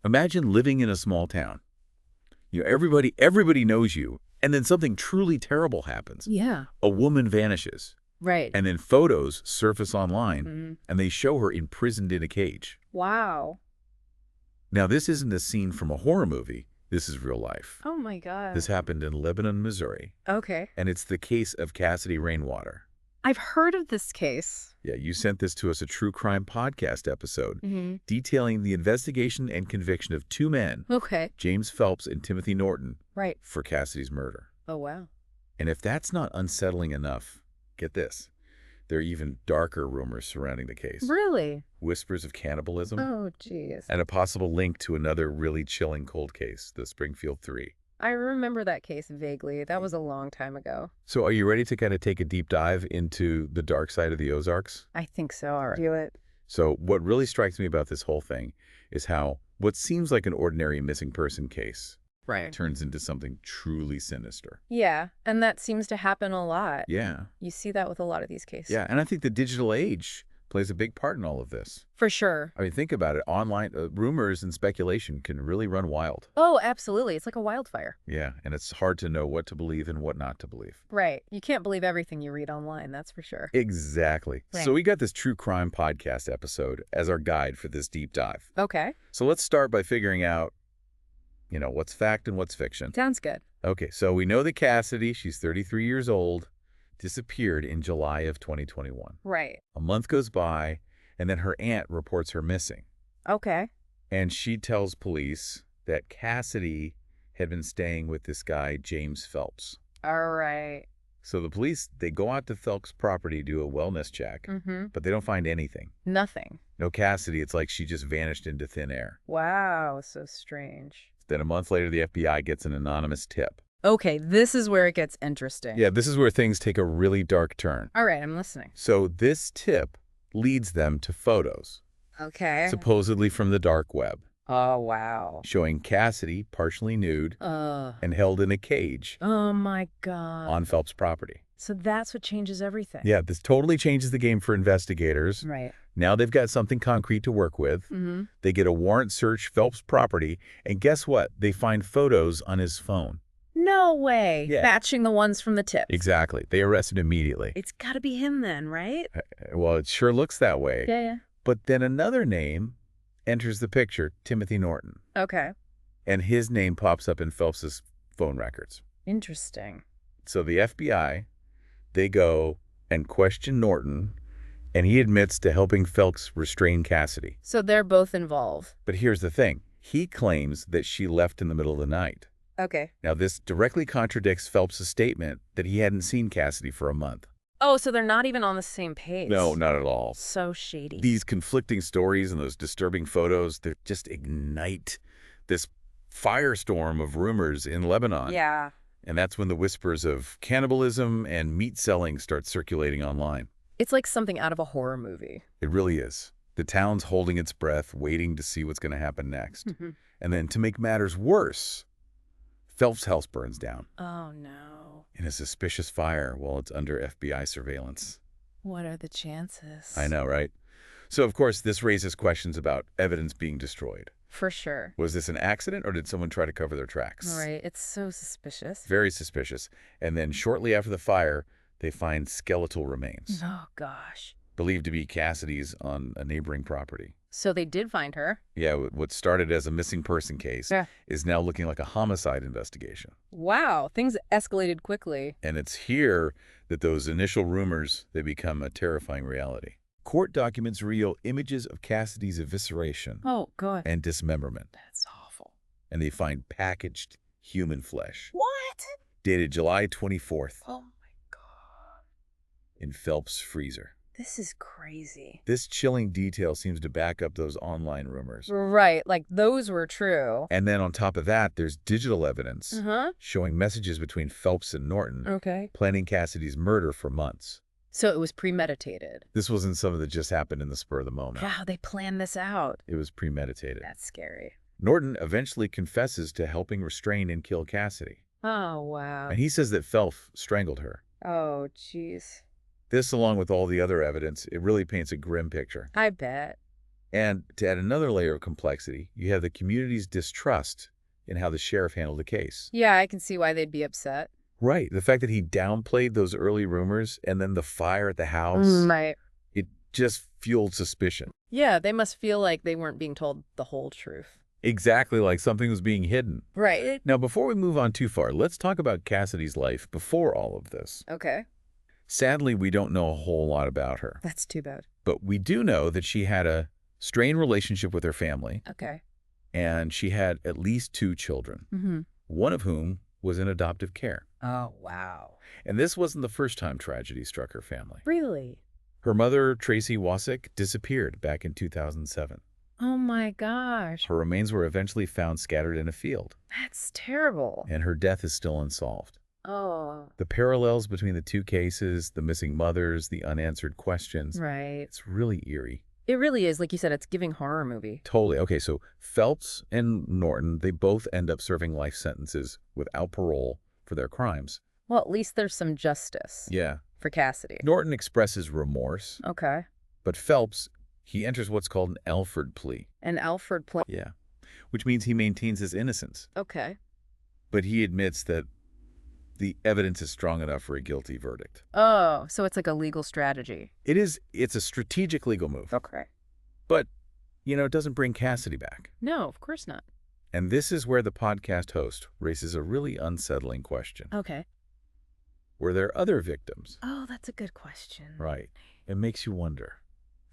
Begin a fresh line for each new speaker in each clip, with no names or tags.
Imagine living in a small town. Everybody knows you, and then something truly terrible happens.
Yeah.
A woman vanishes,
Right.
and then photos surface online,
Mm-hmm.
and they show her imprisoned in a cage.
Wow.
Now, this isn't a scene from a horror movie. This is real life.
Oh my God.
This happened in Lebanon, Missouri,
Okay.
and it's the case of Cassidy Rainwater.
I've heard of this case.
Yeah, you sent this to us, a true crime podcast episode,
Mm-hmm.
detailing the investigation and conviction of two men,
Okay.
James Phelps and Timothy Norton,
Right.
for Cassidy's murder.
Oh, wow.
And if that's not unsettling enough, get this. There are even darker rumors surrounding the case.
Really?
Whispers of cannibalism,
Oh, geez.
and a possible link to another really chilling cold case, the Springfield 3.
I remember that case vaguely. That was a long time ago.
So are you ready to kind of take a deep dive into the dark side of the Ozarks?
I think so. All right. Do it.
So what really strikes me about this whole thing is how what seems like an ordinary missing person case
Right.
turns into something truly sinister.
Yeah. And that seems to happen a lot.
Yeah.
You see that with a lot of these cases.
Yeah, and I think the digital age plays a big part in all of this.
For sure.
I mean, think about it. Online rumors and speculation can really run wild.
Oh, absolutely. It's like a wildfire.
Yeah, and it's hard to know what to believe and what not to believe.
Right. You can't believe everything you read online, that's for sure.
Exactly.
Right.
So we got this true crime podcast episode as our guide for this deep dive.
Okay.
So let's start by figuring out, what's fact and what's fiction.
Sounds good.
Okay, so we know that Cassidy, she's 33 years old, disappeared in July of 2021.
Right.
A month goes by, and then her aunt reports her missing.
Okay.
And she tells police that Cassidy had been staying with this guy, James Phelps.
All right.
So the police, they go out to Phelps' property to do a wellness check,
Mm-hmm.
but they don't find anything.
Nothing.
No Cassidy. It's like she just vanished into thin air.
Wow. So strange.
Then a month later, the FBI gets an anonymous tip.
Okay. This is where it gets interesting.
Yeah, this is where things take a really dark turn.
All right. I'm listening.
So this tip leads them to photos,
Okay.
supposedly from the dark web,
Oh, wow.
showing Cassidy partially nude and held in a cage
Oh, my God.
on Phelps' property.
So that's what changes everything.
Yeah, this totally changes the game for investigators.
Right.
Now they've got something concrete to work with.
Mm-hmm.
They get a warrant search Phelps' property, and guess what? They find photos on his phone.
No way.
Yeah.
Matching the ones from the tip.
Exactly. They arrest him immediately.
It's got to be him then, right?
Well, it sure looks that way.
Yeah.
But then another name enters the picture, Timothy Norton.
Okay.
And his name pops up in Phelps's phone records.
Interesting.
So the FBI, they go and question Norton, and he admits to helping Phelps restrain Cassidy.
So they're both involved.
But here's the thing. He claims that she left in the middle of the night.
Okay.
Now, this directly contradicts Phelps' statement that he hadn't seen Cassidy for a month.
Oh, so they're not even on the same page.
No, not at all.
So shady.
These conflicting stories and those disturbing photos, they just ignite this firestorm of rumors in Lebanon.
Yeah.
And that's when the whispers of cannibalism and meat selling start circulating online.
It's like something out of a horror movie.
It really is. The town's holding its breath, waiting to see what's going to happen next.
Mm-hmm.
And then to make matters worse, Phelps' house burns down
Oh, no.
in a suspicious fire while it's under FBI surveillance.
What are the chances?
I know, right? So, of course, this raises questions about evidence being destroyed.
For sure.
Was this an accident, or did someone try to cover their tracks?
Right. It's so suspicious.
Very suspicious. And then shortly after the fire, they find skeletal remains,
Oh, gosh.
believed to be Cassidy's, on a neighboring property.
So they did find her.
Yeah, what started as a missing person case
Yeah.
is now looking like a homicide investigation.
Wow. Things escalated quickly.
And it's here that those initial rumors, they become a terrifying reality. Court documents reveal images of Cassidy's evisceration
Oh, God.
and dismemberment,
That's awful.
and they find packaged human flesh,
What?
dated July 24th,
Oh, my God.
in Phelps' freezer.
This is crazy.
This chilling detail seems to back up those online rumors.
Right. Like those were true.
And then on top of that, there's digital evidence
Uh-huh.
showing messages between Phelps and Norton,
Okay.
planning Cassidy's murder for months.
So it was premeditated.
This wasn't something that just happened in the spur of the moment.
Wow, they planned this out.
It was premeditated.
That's scary.
Norton eventually confesses to helping restrain and kill Cassidy.
Oh, wow.
And he says that Phelps strangled her.
Oh, jeez.
This, along with all the other evidence, it really paints a grim picture.
I bet.
And to add another layer of complexity, you have the community's distrust in how the sheriff handled the case.
Yeah, I can see why they'd be upset.
Right. The fact that he downplayed those early rumors and then the fire at the house,
Right.
it just fueled suspicion.
Yeah, they must feel like they weren't being told the whole truth.
Exactly like something was being hidden.
Right.
Now, before we move on too far, let's talk about Cassidy's life before all of this.
Okay.
Sadly, we don't know a whole lot about her,
That's too bad.
but we do know that she had a strained relationship with her family,
Okay.
and she had at least 2 children,
Mm-hmm.
one of whom was in adoptive care.
Oh, wow.
And this wasn't the first time tragedy struck her family.
Really?
Her mother, Tracy Wasik, disappeared back in 2007.
Oh, my gosh.
Her remains were eventually found scattered in a field,
That's terrible.
and her death is still unsolved.
Oh,
The parallels between the 2 cases, the missing mothers, the unanswered questions,
right.
it's really eerie.
It really is. Like you said, it's giving horror movie.
Totally. Okay, so Phelps and Norton, they both end up serving life sentences without parole for their crimes.
Well, at least there's some justice
Yeah.
for Cassidy.
Norton expresses remorse,
Okay.
but Phelps, he enters what's called an Alford plea.
And Alfred play.
Yeah. Which means he maintains his innocence,
Okay.
but he admits that the evidence is strong enough for a guilty verdict.
Oh, so it's like a legal strategy.
It's a strategic legal move,
Okay.
but, it doesn't bring Cassidy back.
No, of course not.
And this is where the podcast host raises a really unsettling question.
Okay.
Were there other victims?
Oh, that's a good question.
Right. It makes you wonder.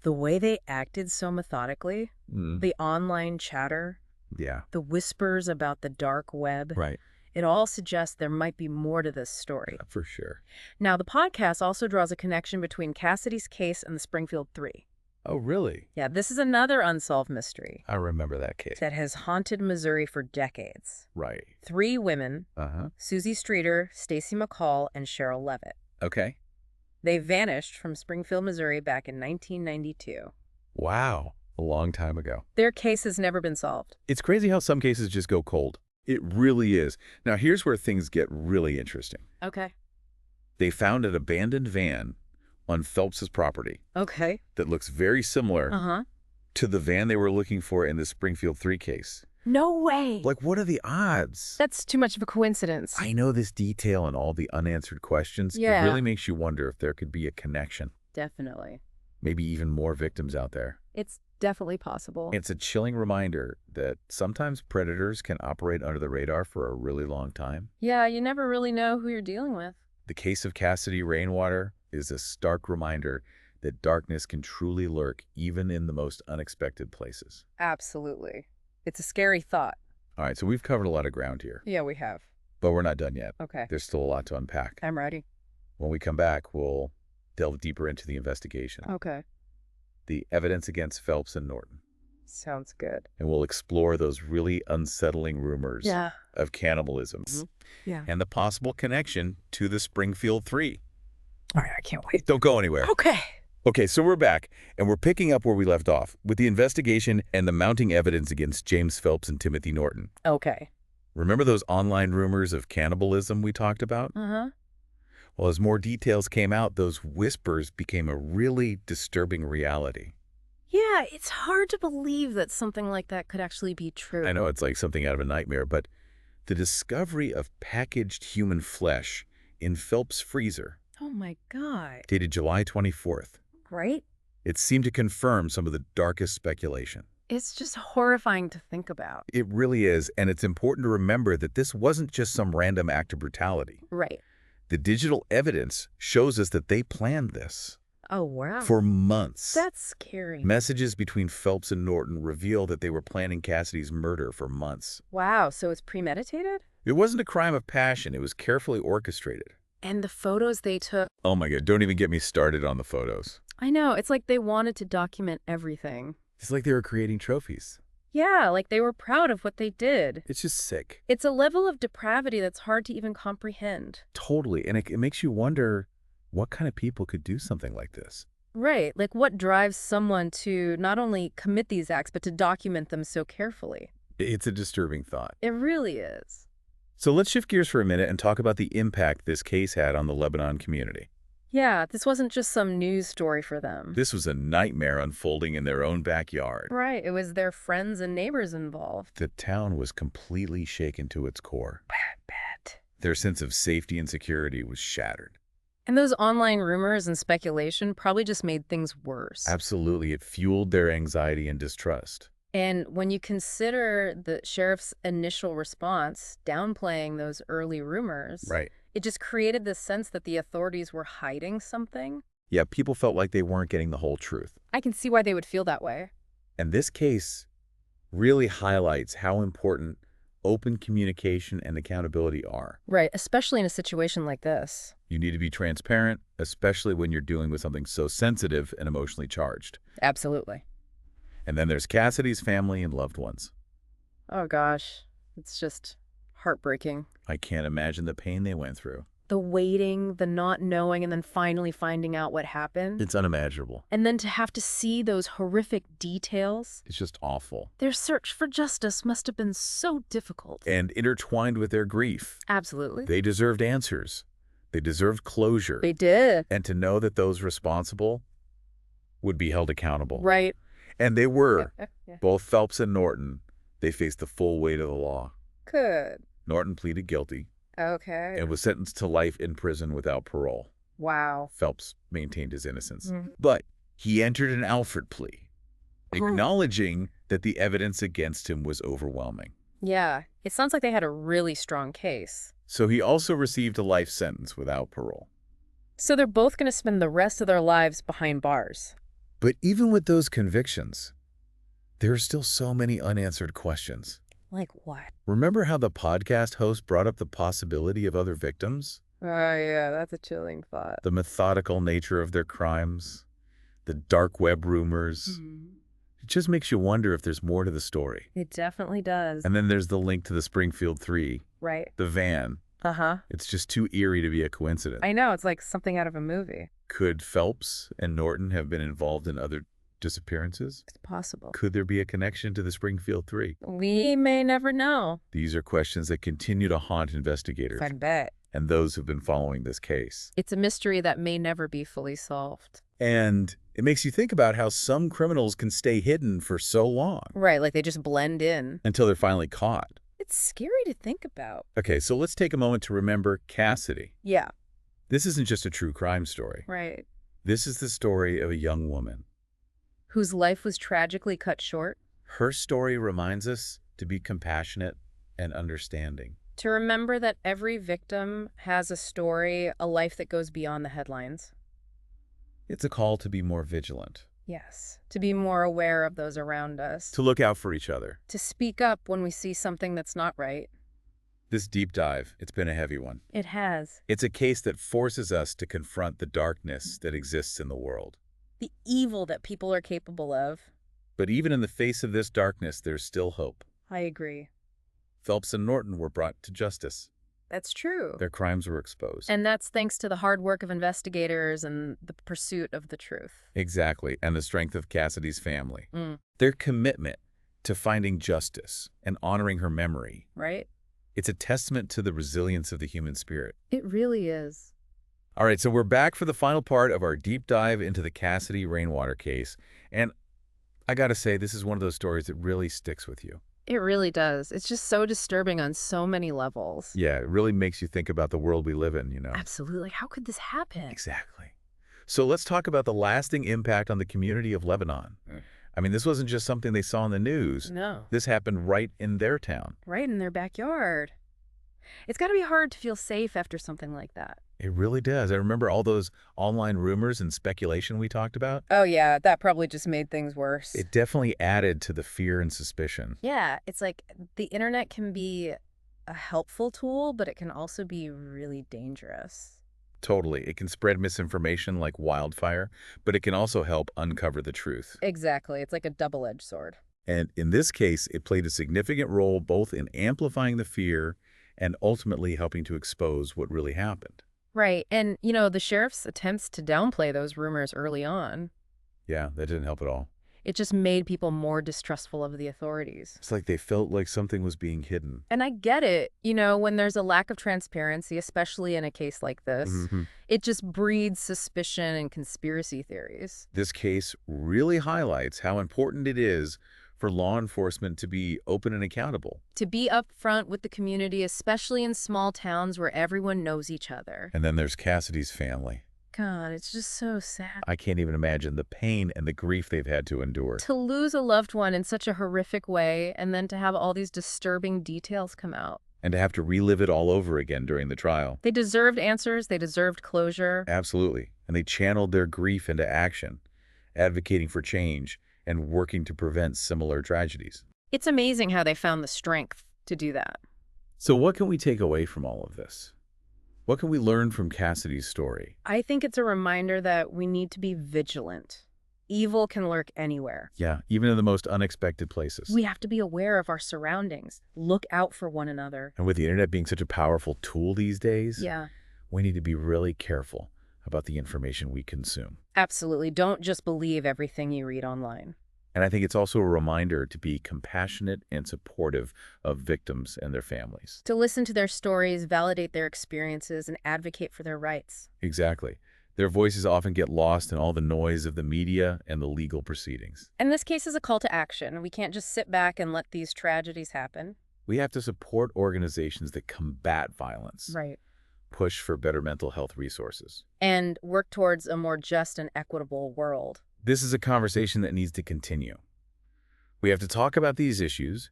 The way they acted so methodically,
Mm,
the online chatter,
yeah.
the whispers about the dark web,
Right.
it all suggests there might be more to this story.
For sure.
Now, the podcast also draws a connection between Cassidy's case and the Springfield Three.
Oh, really?
Yeah, this is another unsolved mystery
I remember that case.
that has haunted Missouri for decades.
Right.
3 women,
Uh-huh.
Susie Streeter, Stacy McCall, and Cheryl Levitt.
Okay.
They vanished from Springfield, Missouri back in 1992.
Wow. A long time ago.
Their case has never been solved.
It's crazy how some cases just go cold. It really is. Now, here's where things get really interesting.
Okay.
They found an abandoned van on Phelps's property
Okay.
that looks very similar
Uh-huh.
to the van they were looking for in the Springfield 3 case.
No way.
Like, what are the odds?
That's too much of a coincidence.
I know this detail and all the unanswered questions.
Yeah.
It really makes you wonder if there could be a connection.
Definitely.
Maybe even more victims out there.
It's definitely possible.
It's a chilling reminder that sometimes predators can operate under the radar for a really long time.
Yeah, you never really know who you're dealing with.
The case of Cassidy Rainwater is a stark reminder that darkness can truly lurk even in the most unexpected places.
Absolutely. It's a scary thought.
All right, so we've covered a lot of ground here,
Yeah, we have.
but we're not done yet.
Okay.
There's still a lot to unpack.
I'm ready.
When we come back, we'll delve deeper into the investigation,
Okay.
the evidence against Phelps and Norton,
Sounds good.
and we'll explore those really unsettling rumors
Yeah.
of cannibalism
Yeah.
and the possible connection to the Springfield 3.
All right, I can't wait.
Don't go anywhere.
Okay.
Okay, so we're back, and we're picking up where we left off with the investigation and the mounting evidence against James Phelps and Timothy Norton.
Okay.
Remember those online rumors of cannibalism we talked about?
Uh-huh.
Well, as more details came out, those whispers became a really disturbing reality.
Yeah, it's hard to believe that something like that could actually be true.
I know it's like something out of a nightmare, but the discovery of packaged human flesh in Phelps' freezer,
Oh my God.
dated July 24th,
Right?
it seemed to confirm some of the darkest speculation.
It's just horrifying to think about.
It really is, and it's important to remember that this wasn't just some random act of brutality.
Right.
The digital evidence shows us that they planned this
Oh, wow.
for months.
That's scary.
Messages between Phelps and Norton reveal that they were planning Cassidy's murder for months.
Wow, so it's premeditated?
It wasn't a crime of passion. It was carefully orchestrated.
And the photos they took.
Oh my God, don't even get me started on the photos.
I know, it's like they wanted to document everything.
It's like they were creating trophies.
Yeah, like they were proud of what they did.
It's just sick.
It's a level of depravity that's hard to even comprehend.
Totally. And it makes you wonder what kind of people could do something like this.
Right, like what drives someone to not only commit these acts, but to document them so carefully?
It's a disturbing thought.
It really is.
So let's shift gears for a minute and talk about the impact this case had on the Lebanon community.
Yeah, this wasn't just some news story for them.
This was a nightmare unfolding in their own backyard.
Right, it was their friends and neighbors involved.
The town was completely shaken to its core.
Bad.
Their sense of safety and security was shattered.
And those online rumors and speculation probably just made things worse.
Absolutely, it fueled their anxiety and distrust.
And when you consider the sheriff's initial response, downplaying those early rumors,
Right.
it just created this sense that the authorities were hiding something.
Yeah, people felt like they weren't getting the whole truth.
I can see why they would feel that way.
And this case really highlights how important open communication and accountability are.
Right, especially in a situation like this.
You need to be transparent, especially when you're dealing with something so sensitive and emotionally charged.
Absolutely.
And then there's Cassidy's family and loved ones.
Oh gosh, it's just heartbreaking.
I can't imagine the pain they went through.
The waiting, the not knowing, and then finally finding out what happened.
It's unimaginable.
And then to have to see those horrific details.
It's just awful.
Their search for justice must have been so difficult.
And intertwined with their grief.
Absolutely.
They deserved answers. They deserved closure.
They did.
And to know that those responsible would be held accountable.
Right.
And they were.
Yeah.
Both Phelps and Norton, they faced the full weight of the law.
Good.
Norton pleaded guilty
Okay.
and was sentenced to life in prison without parole.
Wow.
Phelps maintained his innocence.
Mhm.
But he entered an Alford plea, acknowledging that the evidence against him was overwhelming.
Yeah. It sounds like they had a really strong case.
So he also received a life sentence without parole.
So they're both going to spend the rest of their lives behind bars.
But even with those convictions, there are still so many unanswered questions.
Like what?
Remember how the podcast host brought up the possibility of other victims?
Oh, yeah, that's a chilling thought.
The methodical nature of their crimes, the dark web rumors. It just makes you wonder if there's more to the story.
It definitely does.
And then there's the link to the Springfield 3,
Right.
the van.
Uh-huh.
It's just too eerie to be a coincidence.
I know, it's like something out of a movie.
Could Phelps and Norton have been involved in other disappearances?
It's possible.
Could there be a connection to the Springfield 3?
We may never know.
These are questions that continue to haunt investigators
I bet.
and those who've been following this case.
It's a mystery that may never be fully solved.
And it makes you think about how some criminals can stay hidden for so long
Right, like they just blend in.
until they're finally caught.
It's scary to think about.
Okay, so let's take a moment to remember Cassidy.
Yeah.
This isn't just a true crime story.
Right.
This is the story of a young woman.
Whose life was tragically cut short.
Her story reminds us to be compassionate and understanding.
To remember that every victim has a story, a life that goes beyond the headlines.
It's a call to be more vigilant,
Yes. To be more aware of those around us.
to look out for each other.
To speak up when we see something that's not right.
This deep dive, it's been a heavy one.
It has.
It's a case that forces us to confront the darkness that exists in the world.
The evil that people are capable of.
But even in the face of this darkness, there's still hope.
I agree.
Phelps and Norton were brought to justice.
That's true.
Their crimes were exposed.
And that's thanks to the hard work of investigators and the pursuit of the truth.
Exactly, and the strength of Cassidy's family.
Mm.
Their commitment to finding justice and honoring her memory.
Right?
It's a testament to the resilience of the human spirit.
It really is.
All right, so we're back for the final part of our deep dive into the Cassidy Rainwater case. And I gotta say, this is one of those stories that really sticks with you.
It really does. It's just so disturbing on so many levels.
Yeah, it really makes you think about the world we live in, you know.
Absolutely. How could this happen?
Exactly. So let's talk about the lasting impact on the community of Lebanon. I mean, this wasn't just something they saw in the news.
No.
This happened right in their town.
Right in their backyard. It's got to be hard to feel safe after something like that.
It really does. I remember all those online rumors and speculation we talked about.
Oh, yeah. That probably just made things worse.
It definitely added to the fear and suspicion.
Yeah. It's like the internet can be a helpful tool, but it can also be really dangerous.
Totally. It can spread misinformation like wildfire, but it can also help uncover the truth.
Exactly. It's like a double-edged sword.
And in this case, it played a significant role both in amplifying the fear and ultimately helping to expose what really happened.
Right. And, the sheriff's attempts to downplay those rumors early on,
Yeah, that didn't help at all.
It just made people more distrustful of the authorities.
It's like they felt like something was being hidden.
And I get it, when there's a lack of transparency, especially in a case like this,
Hmm.
it just breeds suspicion and conspiracy theories.
This case really highlights how important it is for law enforcement to be open and accountable.
To be upfront with the community, especially in small towns where everyone knows each other.
And then there's Cassidy's family.
God, it's just so sad.
I can't even imagine the pain and the grief they've had to endure.
To lose a loved one in such a horrific way, and then to have all these disturbing details come out.
And to have to relive it all over again during the trial.
They deserved answers, they deserved closure.
Absolutely. And they channeled their grief into action, advocating for change and working to prevent similar tragedies.
It's amazing how they found the strength to do that.
So what can we take away from all of this? What can we learn from Cassidy's story?
I think it's a reminder that we need to be vigilant. Evil can lurk anywhere.
Yeah, even in the most unexpected places.
We have to be aware of our surroundings. Look out for one another.
And with the internet being such a powerful tool these days,
Yeah,
we need to be really careful about the information we consume.
absolutely. Don't just believe everything you read online.
And I think it's also a reminder to be compassionate and supportive of victims and their families.
To listen to their stories, validate their experiences, and advocate for their rights.
Exactly. Their voices often get lost in all the noise of the media and the legal proceedings.
And this case is a call to action. We can't just sit back and let these tragedies happen.
We have to support organizations that combat violence,
Right.
push for better mental health resources.
And work towards a more just and equitable world.
This is a conversation that needs to continue. We have to talk about these issues,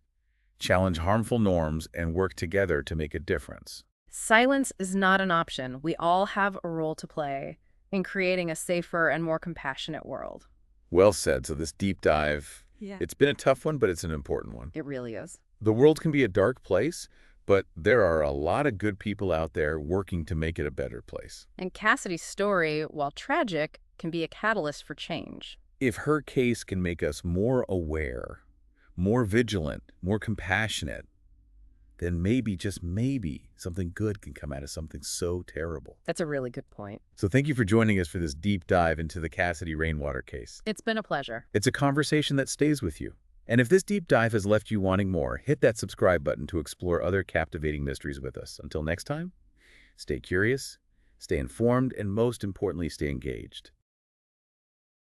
challenge harmful norms, and work together to make a difference.
Silence is not an option. We all have a role to play in creating a safer and more compassionate world.
Well said. So this deep dive,
Yeah.
it's been a tough one, but it's an important one.
It really is.
The world can be a dark place, but there are a lot of good people out there working to make it a better place.
And Cassidy's story, while tragic, can be a catalyst for change.
If her case can make us more aware, more vigilant, more compassionate, then maybe, just maybe, something good can come out of something so terrible.
That's a really good point.
So thank you for joining us for this deep dive into the Cassidy Rainwater case.
It's been a pleasure.
It's a conversation that stays with you. And if this deep dive has left you wanting more, hit that subscribe button to explore other captivating mysteries with us. Until next time, stay curious, stay informed, and most importantly, stay engaged.